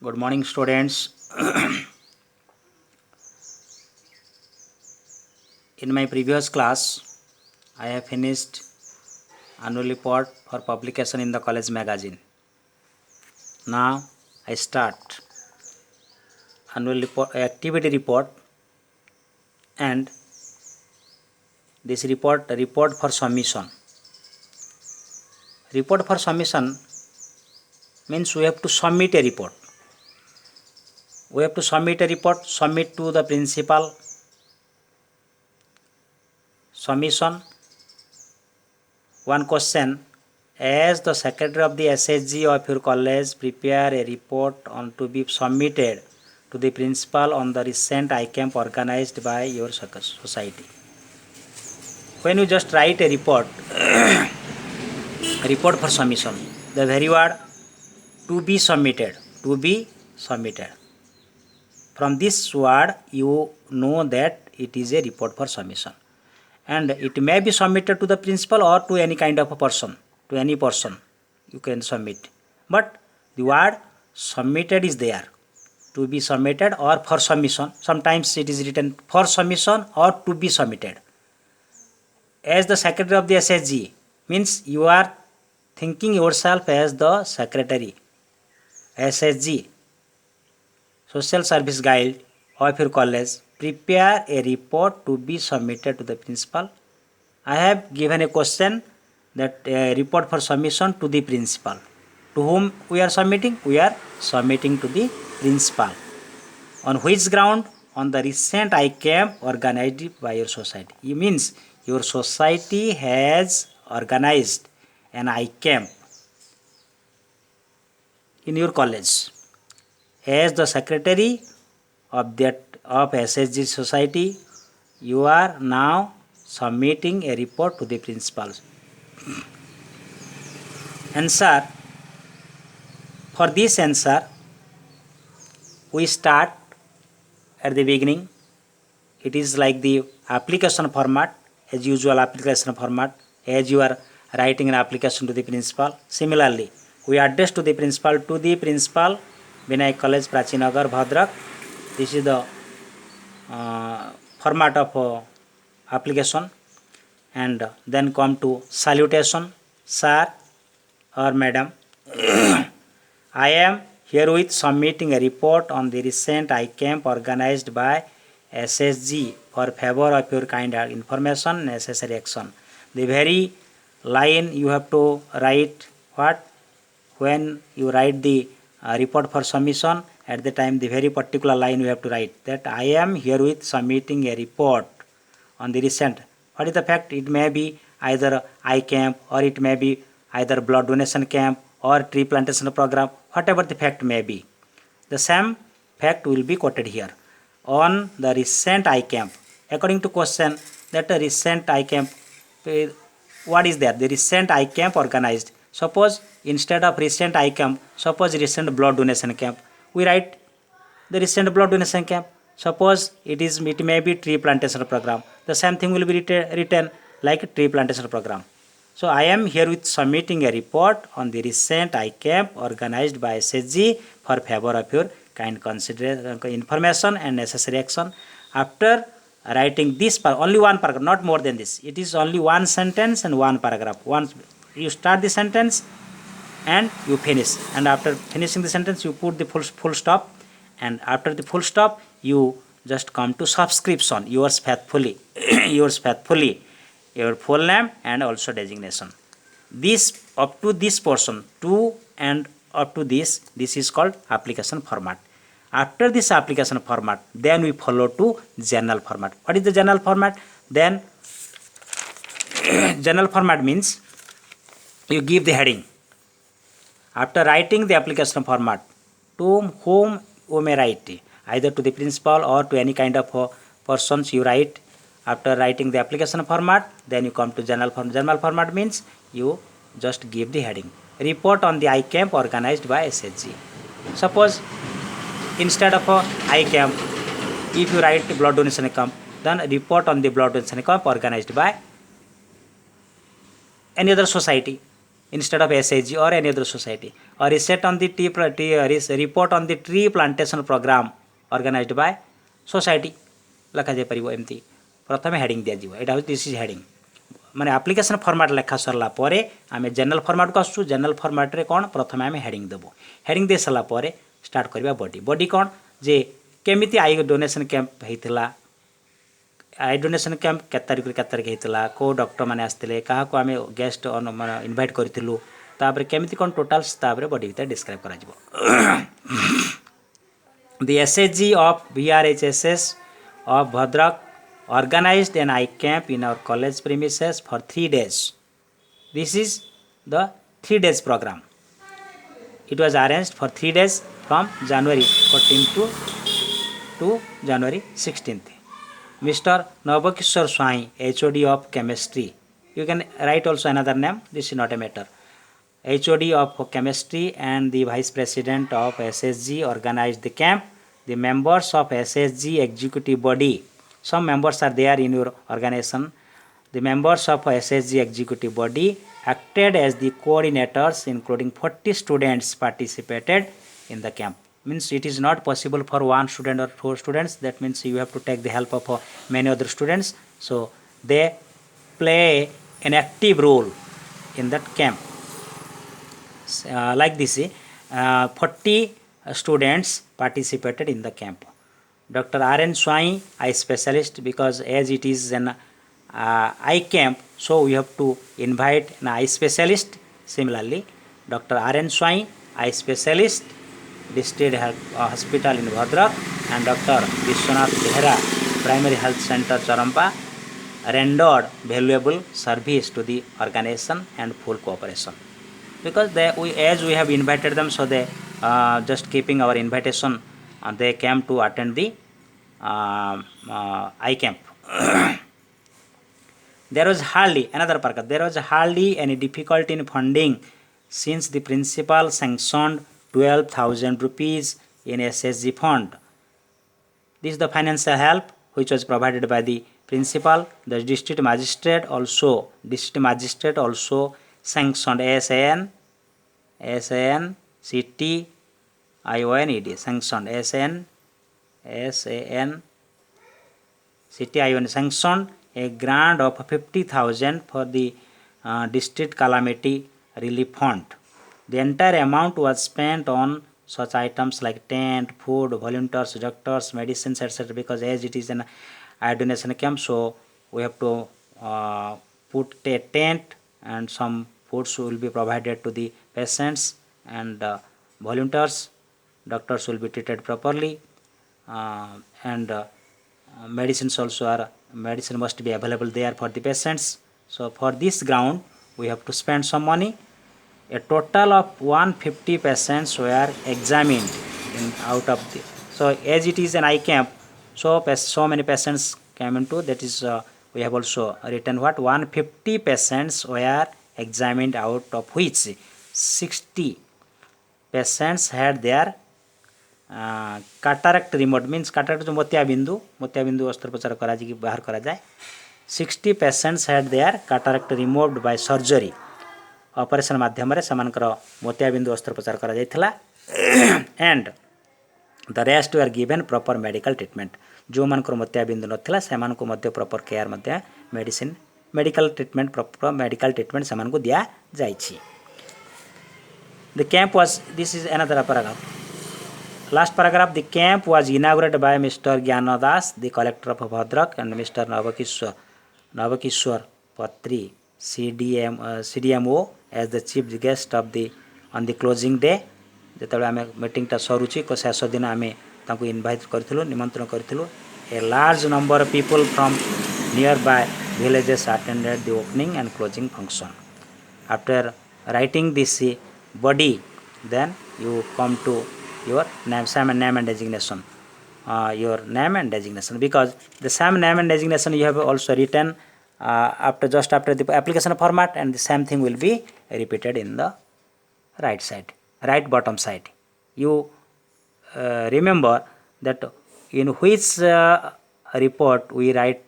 Good morning, students. In my previous class, I have finished annual report for publication in the college magazine. Now, I start annual report, activity report, and this report for submission. Report for submission means we have to submit a report. We have to submit a report, submit to the principal. Submission. One question: as the secretary of the SHG of your college, prepare a report on to be submitted to the principal on the recent iCamp organized by your society. When you just write a report, report for submission, the very word to be submitted, From this word, you know that it is a report for submission. And it may be submitted to the principal or to any kind of a person, to any person you can submit. But the word submitted is there, to be submitted or for submission. Sometimes it is written for submission or to be submitted. As the secretary of the SHG means you are thinking yourself as the secretary. SHG, Social Service Guide of your college, prepare a report to be submitted to the principal. I have given a question that report for submission to the principal. To whom we are submitting? We are submitting to the principal. On which ground? On the recent iCamp organized by your society. It means your society has organized an iCamp in your college. As the secretary of SHG society, you are now submitting a report to the principal. Answer. For this answer, we start at the beginning. It is like the application format, as usual application format, as you are writing an application to the principal. Similarly, we address to the principal, Vinayak College, Prachinagar, Bhadrak. This is the format of application. And then come to salutation. Sir or Madam, I am herewith submitting a report on the recent iCamp organized by SHG for favor of your kind information, necessary action. The very line you have to write what? When you write the report for submission, at the time the very particular line you have to write that I am herewith submitting a report on the recent. What is the fact? It may be either iCamp or it may be either blood donation camp or tree plantation program, whatever the fact may be. The same fact will be quoted here. On the recent iCamp, according to question, that the recent iCamp, what is there? The recent iCamp organized. Suppose instead of recent iCamp, suppose recent blood donation camp. We write the recent blood donation camp. Suppose it may be tree plantation program. The same thing will be written like tree plantation program. So I am here with submitting a report on the recent iCamp organized by SHG for favor of your kind consideration, information and necessary action. After writing this, only one paragraph, not more than this. It is only one sentence and one paragraph. Once you start the sentence and you finish. And after finishing the sentence, you put the full stop. And after the full stop, you just come to subscription. Yours faithfully, your full name and also designation. This up to this portion, to and up to this is called application format. After this application format, then we follow to journal format. What is the journal format? Then journal format means you give the heading. After writing the application format, to whom you may write, either to the principal or to any kind of persons you write. After writing the application format, then you come to journal format. Journal format means you just give the heading. Report on the iCamp organized by SHG. Suppose instead of iCamp, if you write blood donation camp, then report on the blood donation camp organized by any other society. instead of SHG or any other society, or reset on the report on the tree plantation program organized by society ଲେଖା ଯାଇପାରିବ। ଏମିତି ପ୍ରଥମେ heading ଦିଆଯିବ। ଏଇଟା ହେଉଛି this is heading. ମାନେ application format ଲେଖା ସରିଲା ପରେ ଆମେ ଜେନେରାଲ୍ ଫର୍ମାଟ୍କୁ ଆସୁଛୁ। ଜେନେରାଲ୍ ଫର୍ମାଟ୍ରେ କ'ଣ ପ୍ରଥମେ ଆମେ ହେଡ଼ିଂ ଦେବୁ। ହେଡ଼ିଂ ଦେଇ ସାରିଲା ପରେ ଷ୍ଟାର୍ଟ କରିବା ବଡି। ବଡି କ'ଣ ଯେ କେମିତି ଆଇ ଡୋନେସନ୍ କ୍ୟାମ୍ପ ହେଇଥିଲା, ଆଇ ଡୋନେସନ୍ କ୍ୟାମ୍ପ କେତେ ତାରିଖ ହେଇଥିଲା, କେଉଁ ଡକ୍ଟରମାନେ ଆସିଥିଲେ, କାହାକୁ ଆମେ ଗେଷ୍ଟ ଇନଭାଇଟ୍ କରିଥିଲୁ, ତାପରେ କେମିତି କ'ଣ ଟୋଟାଲ୍ସ ତାପରେ ବଡି ଭିତରେ ଡିସ୍କ୍ରାଇବ୍ କରାଯିବ। The SHG of VRHSS of Bhadrak organized an eye camp in our college premises for 3 days. This is the 3 days program. It was arranged for 3 days from January 14th to January 16th. Mr. Navakishwar Swai, HOD of chemistry. You can write also another name. This is not a matter. HOD of chemistry and the vice president of SSG organized the camp. The members of SSG executive body, some members are there in your organization. The members of SSG executive body acted as the coordinators, including 40 students participated in the camp. Means it is not possible for one student or 4 students. That means you have to take the help of many other students. So they play an active role in that camp. Like this, 40 students participated in the camp. Dr. R.N. Swai, eye specialist, because as it is an eye camp, so we have to invite an eye specialist. Similarly, Dr. R.N. Swai, eye specialist, district hospital in Bhadrak, and Dr. Vishwanath Behra, primary health center Charampa, rendered valuable service to the organization and full cooperation. Because as we have invited them, so they just keeping our invitation, they came to attend the eye camp. There was hardly any difficulty in funding, since the principal sanctioned 12,000 rupees in SSG fund. This is the financial help which was provided by the principal. The district magistrate also sanctioned SANCTIONED sanctioned sanctioned a grant of 50,000 for the district calamity relief fund. The entire amount was spent on such items like tent, food, volunteers, doctors, medicines, etc. Because as it is an eye donation camp, so we have to put a tent, and some foods will be provided to the patients, and volunteers, doctors will be treated properly, and medicine must be available there for the patients. So for this ground we have to spend some money. A total of 150 patients were examined out of the, so as it is an eye camp, so many patients came into, that is we have also written what 150 patients were examined, out of which 60 patients had their cataract removed. Means cataract जो मोतियाबिंदु अस्त्रोपचार करा जी बाहर करा जाए. 60 patients had their cataract removed by surgery. Operation माध्यम रे समानकर मोतियाबिंदु अस्त्रोपचार करा जायथिला. And the rest were given proper medical treatment. जो मानकर मोतियाबिंदु नथिला सेमान को मध्य प्रॉपर केयर मध्य medicine medical treatment proper medical treatment सेमान को दिया जायछि. The camp was, this is another paragraph. Last paragraph, the camp was inaugurated by Mr. Gyanadas, the collector of Bhadrak, and Mr. Navakishwar Patri, CDMO, as the chief guest of the on the closing day. ଯେତେବେଳେ ଆମେ ମିଟିଂଟା ସରୁଛି ଶେଷ ଦିନ ଆମେ ତାଙ୍କୁ invite କରିଥିଲୁ, ନିମନ୍ତ୍ରଣ କରିଥିଲୁ. A large number of people from nearby villages attended the opening and closing function. After writing this body, then you come to your name and designation. Your name and designation, because the same name and designation you have also written after the application format, and the same thing will be repeated in the right bottom side. You remember that in which report we write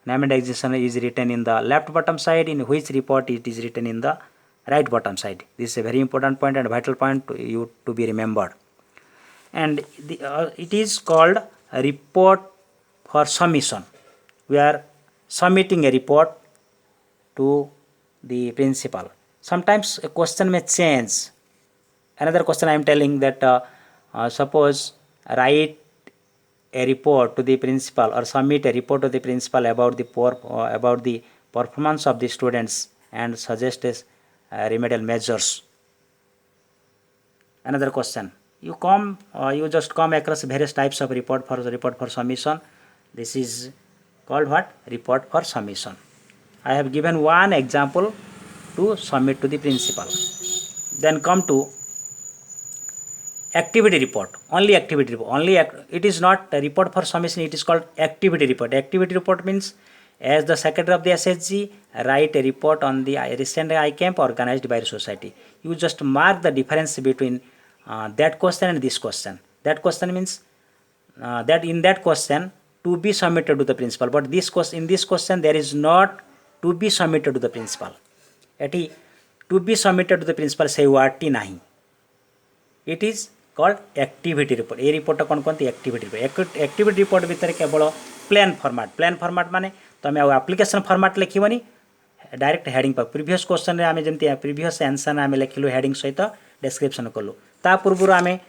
name and designation is written in the left bottom side, in which report it is written in the right bottom side. This is a very important point and vital point to you to be remembered. And it is called a report for submission. We are submitting a report to the principal. Sometimes a question may change. Another question I am telling that suppose write a report to the principal or submit a report to the principal about the performance of the students and suggest remedial measures. Another question, you just come across various types of report for submission. This is called what? Report for submission. I have given one example to submit to the principal. Then come to activity report. Only activity report. It is not a report for submission, it is called activity report. Activity report means as the secretary of the SHG write a report on the recent iCamp organized by the society. You just mark the difference between that question and this question. That question means that in that question to be submitted to the principal, but in this question there is not to be submitted to the principal. Eighty to be submitted to the principal से word नहीं. It is called activity report. ये report कौन कहते activity report. Activity report भितर केवल plane format माने तुम application format लिखनी डायरेक्ट हेडिंग पर. प्रीवियस क्वेश्चन रे आमे जमती प्रीवियस आंसर आमे लिखिलु हेडिंग सहित डिस्क्रिप्शन कलु. ता पूर्व आमे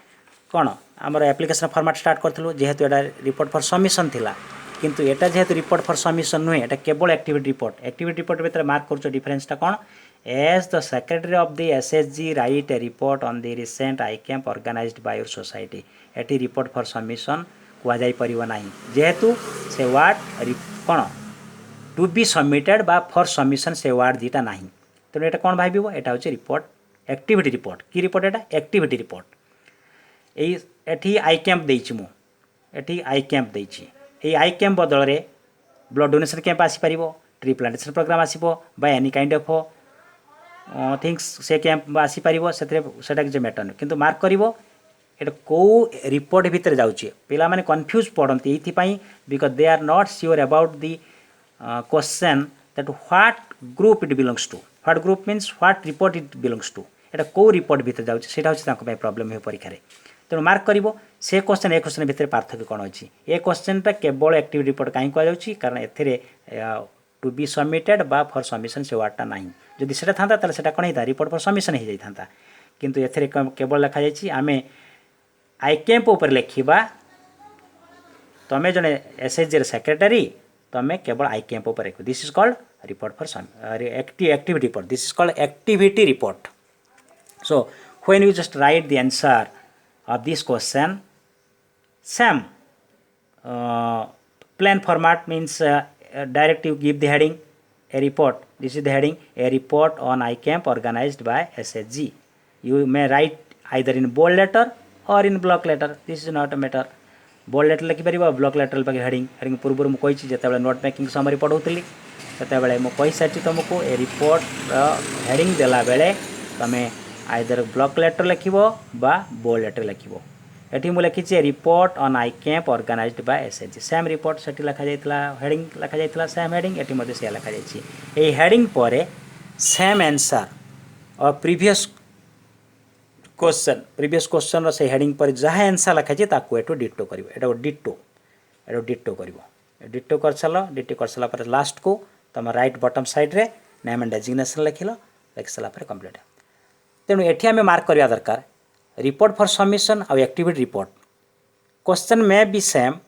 कौन आमर एप्लिकेशन फॉर्मेट स्टार्ट करथिलु जेहेतु एटा रिपोर्ट फॉर सबमिशन थिला. किंतु एटा जेहेतु रिपोर्ट फॉर सबमिशन नुहे एटा केवल एक्टिविटी रिपोर्ट. एक्टिविटी रिपोर्ट भितर मार्क करछो डिफरेंसटा कौन. As the secretary of the SHG write a report on the recent iCamp organized by your society. Eighty report for submission कुआ जाई परिबो नाही जेहेतु से वार्ड कौन टू बी सबमिटेड बा फॉर सबमिशन से वार्ड दीटा नाही. तेणु एटा कौन भाबिबो एटा होचे रिपोर्ट एक्टिविटी रिपोर्ट. की रिपोर्ट एटा एक्टिविटी रिपोर्ट. एठी iCamp देइछि मु एठी iCamp देइछि. एई iCamp बदल रे ब्लड डोनेशन कैंप आसी परिबो, ट्री प्लांटेशन प्रोग्राम आसीबो बा एनी काइंड ऑफ थिंग्स से कैंप आसी पारिबो सेटा किसी मैटर नहीं. किंतु मार्क करिवो एटा को रिपोर्ट भितर जाउची. पिला माने कंफ्यूज पड़ती एथि because they are not sure about the question that what group it belongs to. What group means what report it belongs to. एटा को रिपोर्ट भितर जाउची सेटा होची तांको पे प्रॉब्लम हे परीक्षा रे. तेणु मार्क करिवो से क्वेश्चन ए क्वेश्चन भितर पार्थक्य कौन अछि. ए क्वेश्चनटा केवल एक्टिविटी रिपोर्ट काई कह जाउची कारण एथिरे टू बी सबमिटेड बा फॉर सबमिशन से वार्डटा नाही. जदि सेटा थांता ताले सेटा कोन हेता रिपोर्ट फॉर सबमिशन हे जाई थांता. किंतु एथिरे केवल लिखा जायछि आमे iCamp ऊपर लिखिबा तमे जने एसएचजी रे सेक्रेटरी तमे केवल iCamp ऊपर लिखो. This is called report for activity report. This is called activity report. So when you just right the answer of this question, same plain format means direct you give the heading a report. This is the heading a report on iCamp organized by SHG. You may write either in bold letter or in block letter. This is not a matter. bold letter लिखि परिबो block letter पर heading पूर्व मु कहिछि जेतेबेले note making summary पढौतली सेतेबेले मु कहि साची तुमको ए report heading देला बेले तमे आइदर ब्लॉक लेटर लिखिबो बा बोल्ड लेटर लिखिबो. एठी मु लिखिछि report on iCamp organized by SHG. Same report सेठी लिखा जायतला हेडिंग लिखा जायतला सेम हेडिंग एठी मध्ये से लिखा जायछि. ए हेडिंग परे सेम आंसर और प्रीवियस क्वेश्चन रो से हेडिंग पर जहा आंसर लिखा छै ताको एटो डिटो करिवो. एटो डिटो करिवो. डिटो कर सला पर लास्ट को तम राइट बॉटम साइड रे नेम एंड डेजिग्नेशन लिख सला पर कंप्लीट. तेणु एठी आमे मार्क करिया दरकार रिपोर्ट फॉर सबमिशन और activity report. Question may be same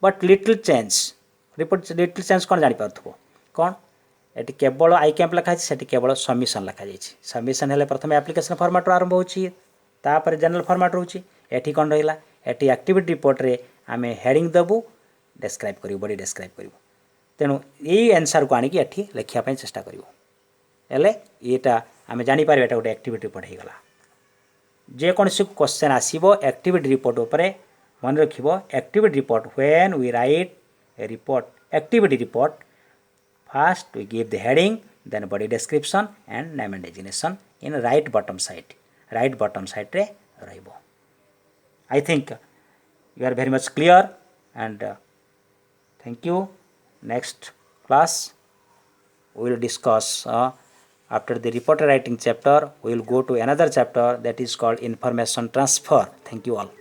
but little change. Report little change कौन जानी पारथबो कौन एटी केवल iCamp लिखा छै सेठी केवल सबमिशन लिखा जायछि. सबमिशन हेले प्रथम एप्लिकेशन फॉर्मेट आरंभ होछि तापर जनरल फॉर्मेट रहउछि. एठी कोन रहिला एठी एक्टिविटी रिपोर्ट रे आमे हेडिंग दबु डिस्क्राइब करिवो बॉडी डिस्क्राइब करिवो. तेणु एई आंसर को आनी कि एठी लिखिया पय चेष्टा करिवो एले एटा आमे जानी पारे एटा गोटे एक्टिविटी रिपोर्ट हे गला. जे कौन से क्वेश्चन आसीबो एक्टिविटी रिपोर्ट ऊपर मन रखिबो activity report when we write a report activity report first we give the heading then body description and name and designation in right bottom side रे रहइबो. I think you are very much clear and thank you. Next class we will discuss After the report writing chapter, we will go to another chapter that is called information transfer. Thank you all.